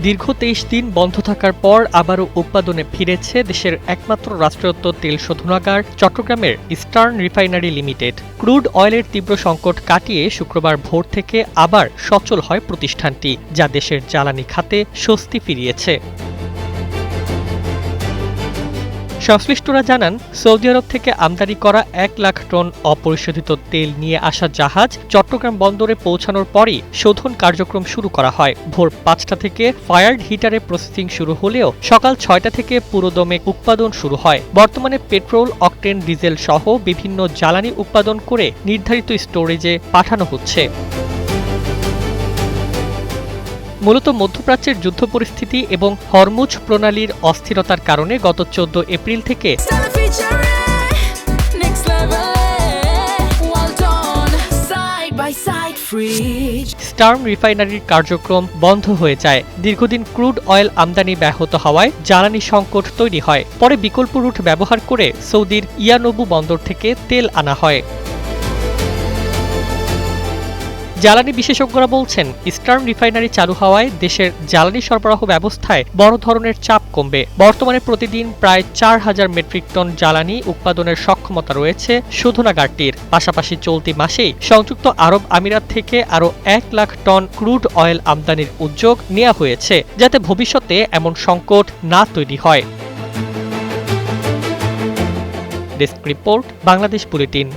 দীর্ঘ ২৩ দিন বন্ধ থাকার পর আবারও উৎপাদনে ফিরেছে দেশের একমাত্র রাষ্ট্রায়ত্ত তেল শোধনাগার চট্টগ্রামের ইস্টার্ন রিফাইনারি লিমিটেড। ক্রুড অয়েলের তীব্র সংকট কাটিয়ে শুক্রবার ভোর থেকে আবার সচল হয় প্রতিষ্ঠানটি, যা দেশের জ্বালানি খাতে স্বস্তি ফিরিয়েছে। সংশ্লিষ্টরা জানান, সৌদি আরব থেকে আমদানি করা ১ লাখ টন অপরিশোধিত তেল নিয়ে আসা জাহাজ চট্টগ্রাম বন্দরে পৌঁছানোর পরই শোধন কার্যক্রম শুরু করা হয়। ভোর ৫টা থেকে ফায়ার্ড হিটারে প্রসেসিং শুরু হলেও সকাল ৬টা থেকে পুরোদমে উৎপাদন শুরু হয়। বর্তমানে পেট্রোল, অকটেন, ডিজেল সহ বিভিন্ন জ্বালানি উৎপাদন করে নির্ধারিত স্টোরেজে পাঠানো হচ্ছে। মূলত মধ্যপ্রাচ্যের যুদ্ধ পরিস্থিতি এবং হরমুজ প্রণালীর অস্থিরতার কারণে গত ১৪ এপ্রিল থেকে স্টার্ন রিফাইনারির কার্যক্রম বন্ধ হয়ে যায়। দীর্ঘদিন ক্রুড অয়েল আমদানি ব্যাহত হওয়ায় জ্বালানি সংকট তৈরি হয়। পরে বিকল্প রুট ব্যবহার করে সৌদির ইয়ানবু বন্দর থেকে তেল আনা হয়। জ্বালানি বিশেষজ্ঞরা বলছেন, ইস্টার্ন রিফাইনারি চালু হওয়ায় দেশের জ্বালানি সরবরাহ ব্যবস্থায় বড় ধরনের চাপ কমবে। বর্তমানে প্রতিদিন প্রায় ৪,০০০ মেট্রিক টন জ্বালানি উৎপাদনের সক্ষমতা রয়েছে শোধনাগারটির। পাশাপাশি চলতি মাসেই সংযুক্ত আরব আমিরাত থেকে আরও ১ লাখ টন ক্রুড অয়েল আমদানির উদ্যোগ নেওয়া হয়েছে, যাতে ভবিষ্যতে এমন সংকট না তৈরি হয়। Desk report, Bangladesh bulletin.